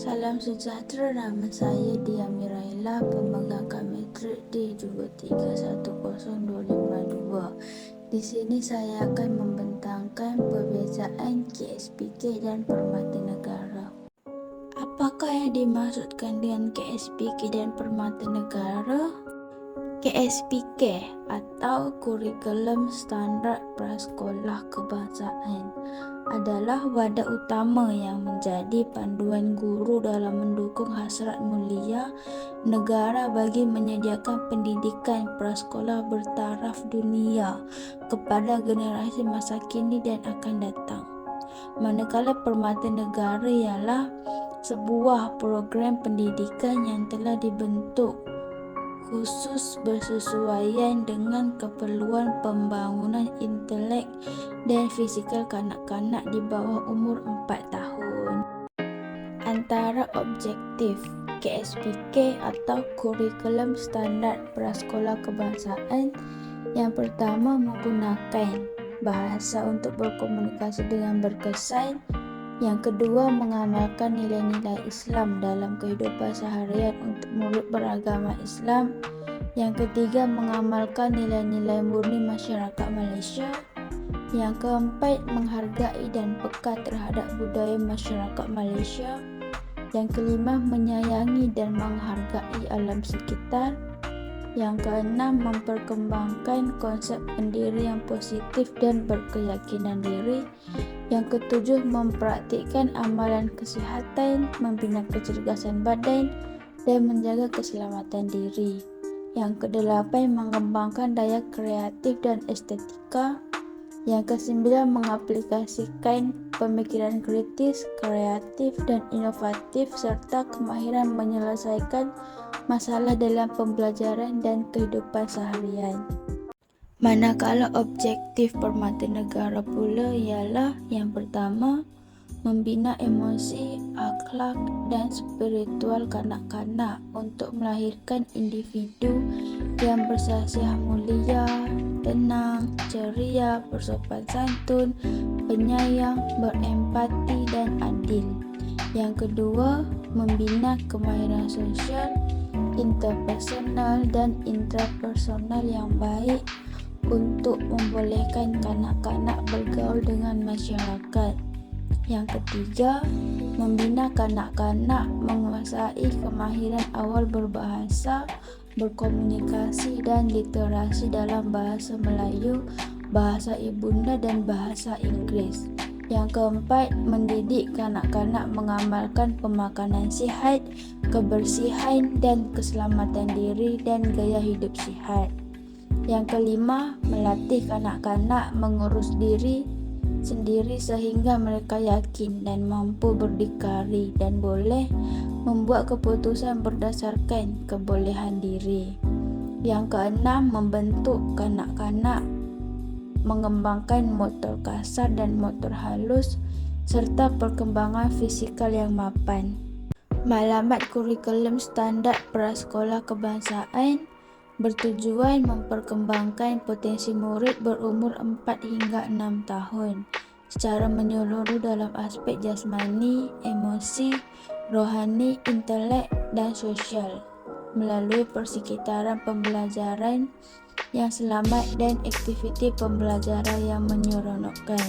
Salam sejahtera, nama saya Dia Miraila, pemegang kad matrik D2310252. Di sini saya akan membentangkan perbezaan KSPK dan Permata Negara. Apakah yang dimaksudkan dengan KSPK dan Permata Negara? KSPK atau Kurikulum Standard Prasekolah Kebangsaan adalah wadah utama yang menjadi panduan guru dalam mendukung hasrat mulia negara bagi menyediakan pendidikan prasekolah bertaraf dunia kepada generasi masa kini dan akan datang. Manakala Permata Negara ialah sebuah program pendidikan yang telah dibentuk khusus bersesuaian dengan keperluan pembangunan intelek dan fizikal kanak-kanak di bawah umur 4 tahun. Antara objektif KSPK atau Kurikulum Standard Prasekolah Kebangsaan, yang pertama menggunakan bahasa untuk berkomunikasi dengan berkesan. Yang kedua, mengamalkan nilai-nilai Islam dalam kehidupan seharian untuk murid beragama Islam. Yang ketiga, mengamalkan nilai-nilai murni masyarakat Malaysia. Yang keempat, menghargai dan peka terhadap budaya masyarakat Malaysia. Yang kelima, menyayangi dan menghargai alam sekitar. Yang keenam, memperkembangkan konsep pendiri yang positif dan berkeyakinan diri. Yang ketujuh, mempraktikkan amalan kesihatan, membina kecergasan badan, dan menjaga keselamatan diri. Yang kedelapan, mengembangkan daya kreatif dan estetika. Yang kesembilan, mengaplikasikan pemikiran kritis, kreatif, dan inovatif, serta kemahiran menyelesaikan masalah dalam pembelajaran dan kehidupan seharian. Manakala objektif Permata Negara pula ialah yang pertama, membina emosi, akhlak dan spiritual kanak-kanak untuk melahirkan individu yang bersasiah mulia, tenang, ceria, bersopan santun, penyayang, berempati dan adil. Yang kedua, membina kemahiran sosial, interpersonal dan intrapersonal yang baik untuk membolehkan kanak-kanak bergaul dengan masyarakat. Yang ketiga, membina kanak-kanak menguasai kemahiran awal berbahasa, berkomunikasi dan literasi dalam bahasa Melayu, bahasa ibunda dan bahasa Inggeris. Yang keempat, mendidik kanak-kanak mengamalkan pemakanan sihat, kebersihan dan keselamatan diri dan gaya hidup sihat. Yang kelima, melatih kanak-kanak mengurus diri sendiri sehingga mereka yakin dan mampu berdikari dan boleh membuat keputusan berdasarkan kebolehan diri. Yang keenam, membentuk kanak-kanak mengembangkan motor kasar dan motor halus serta perkembangan fisikal yang mapan. Maklumat Kurikulum Standard Prasekolah Kebangsaan bertujuan memperkembangkan potensi murid berumur 4 hingga 6 tahun secara menyeluruh dalam aspek jasmani, emosi, rohani, intelek dan sosial melalui persekitaran pembelajaran yang selamat dan aktiviti pembelajaran yang menyeronokkan.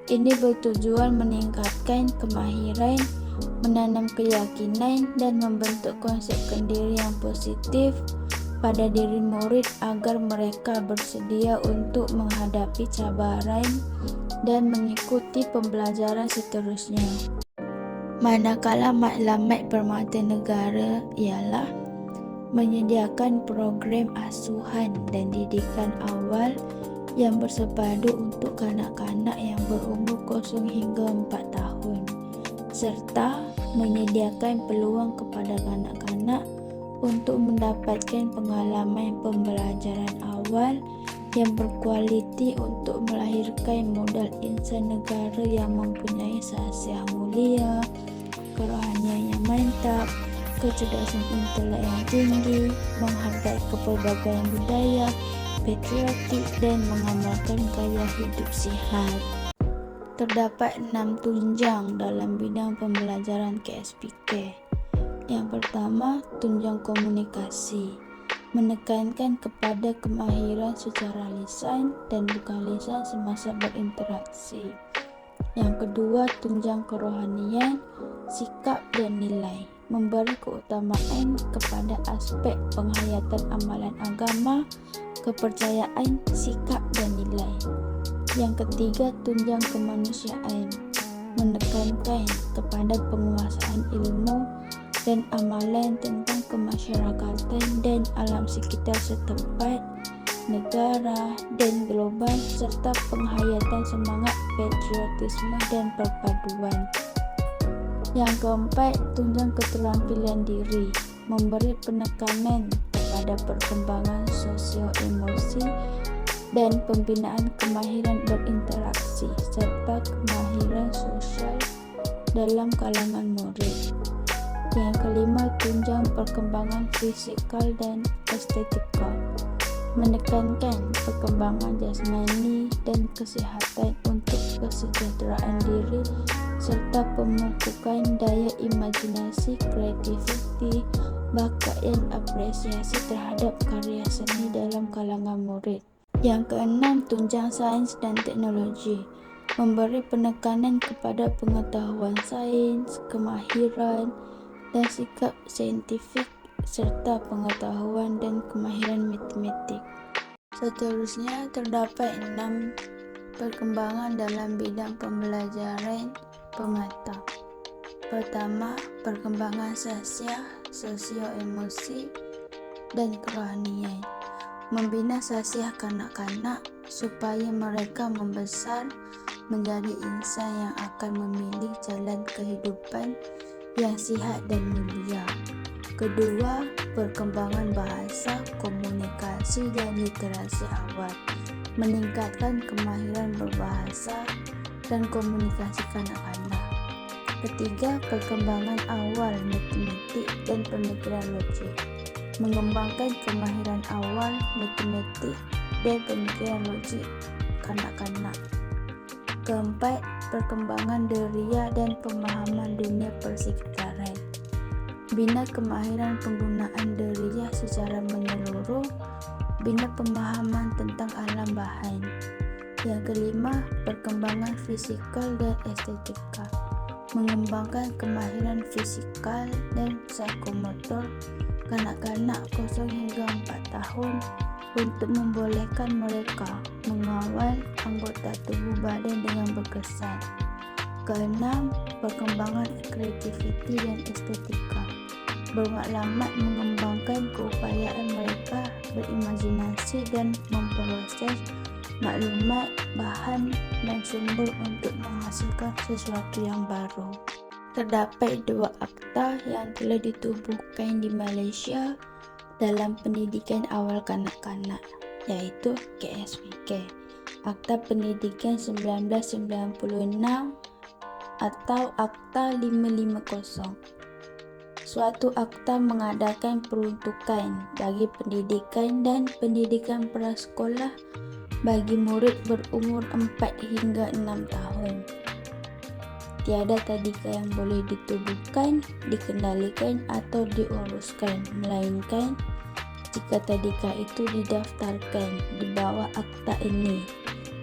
Ini bertujuan meningkatkan kemahiran, menanam keyakinan dan membentuk konsep kendiri yang positif pada diri murid agar mereka bersedia untuk menghadapi cabaran dan mengikuti pembelajaran seterusnya. Manakala maklumat Permata Negara ialah menyediakan program asuhan dan didikan awal yang bersepadu untuk kanak-kanak yang berumur 0 hingga 4 tahun serta menyediakan peluang kepada kanak-kanak untuk mendapatkan pengalaman pembelajaran awal yang berkualiti untuk melahirkan modal insan negara yang mempunyai sasiah mulia, kerohanian yang mantap, kecerdasan intelek yang tinggi, menghargai kepelbagaian budaya, patriotik dan mengamalkan gaya hidup sihat. Terdapat 6 tunjang dalam bidang pembelajaran KSPK. Yang pertama, tunjang komunikasi, menekankan kepada kemahiran secara lisan dan bukan lisan semasa berinteraksi. Yang kedua, tunjang kerohanian, sikap dan nilai, memberi keutamaan kepada aspek penghayatan amalan agama, kepercayaan, sikap dan nilai. Yang ketiga, tunjang kemanusiaan, menekankan kepada penguasaan ilmu dan amalan tentang kemasyarakatan dan alam sekitar setempat, negara dan global, serta penghayatan semangat patriotisme dan perpaduan. Yang keempat, tunjang keterampilan diri, memberi penekanan pada perkembangan sosio-emosi dan pembinaan kemahiran berinteraksi serta kemahiran sosial dalam kalangan murid. Yang kelima, tunjang perkembangan fisikal dan estetika, menekankan perkembangan jasmani dan kesehatan untuk kesejahteraan diri serta pemupukan daya imajinasi, kreativiti, bakat dan apresiasi terhadap karya seni dalam kalangan murid. Yang keenam, tunjang sains dan teknologi, memberi penekanan kepada pengetahuan sains, kemahiran dan sikap saintifik serta pengetahuan dan kemahiran matematik. Seterusnya, terdapat 6 perkembangan dalam bidang pembelajaran pemata. Pertama, perkembangan sosial, sosio-emosi dan kerohanian, membina sasiah kanak-kanak supaya mereka membesar menjadi insan yang akan memilih jalan kehidupan yang sihat dan mulia. Kedua, perkembangan bahasa, komunikasi dan literasi awal, meningkatkan kemahiran berbahasa dan komunikasi kanak-kanak. Ketiga, perkembangan awal matematik dan pemikiran logik, mengembangkan kemahiran awal matematik dan pemikiran logik kanak-kanak. Keempat, perkembangan deria dan pemahaman dunia persekitaran, bina kemahiran penggunaan deria secara menyeluruh, bina pemahaman tentang alam bahan. Yang kelima, perkembangan fisikal dan estetika, mengembangkan kemahiran fisikal dan psikomotor kanak-kanak 0 hingga 4 tahun untuk membolehkan mereka mengawal anggota tubuh badan dengan berkesan. Keenam, perkembangan kreativiti dan estetika, bermaklumat mengembangkan keupayaan mereka berimajinasi dan memproses maklumat, bahan dan sumber untuk menghasilkan sesuatu yang baru. Terdapat 2 akta yang telah ditubuhkan di Malaysia dalam pendidikan awal kanak-kanak, yaitu KSPK, Akta Pendidikan 1996 atau Akta 550. Suatu akta mengadakan peruntukan bagi pendidikan dan pendidikan prasekolah bagi murid berumur 4 hingga 6 tahun. Tiada tadika yang boleh ditubuhkan, dikendalikan atau diuruskan, melainkan jika tadika itu didaftarkan di bawah akta ini,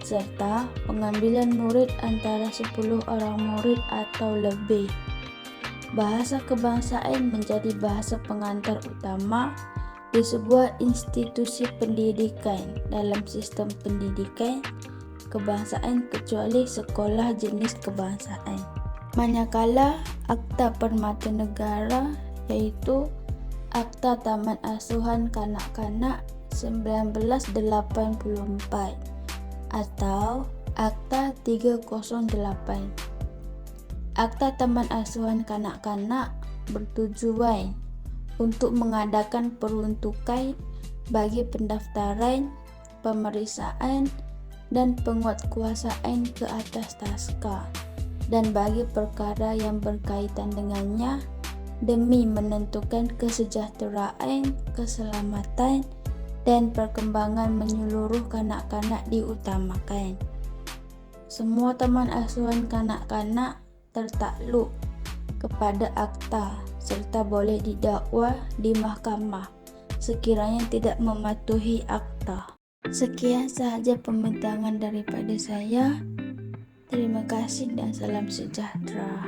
serta pengambilan murid antara 10 orang murid atau lebih. Bahasa kebangsaan menjadi bahasa pengantar utama di sebuah institusi pendidikan dalam sistem pendidikan kebangsaan kecuali sekolah jenis kebangsaan. Manakala Akta Permata Negara, yaitu Akta Taman Asuhan Kanak-kanak 1984 atau Akta 308. Akta Taman Asuhan Kanak-kanak bertujuan untuk mengadakan peruntukan bagi pendaftaran, pemeriksaan, dan penguatkuasaan ke atas taska dan bagi perkara yang berkaitan dengannya demi menentukan kesejahteraan, keselamatan, dan perkembangan menyeluruh kanak-kanak diutamakan. semua teman asuhan kanak-kanak tertakluk kepada akta serta boleh didakwa di mahkamah sekiranya tidak mematuhi akta. Sekian sahaja pembintangan daripada saya. Terima kasih dan salam sejahtera.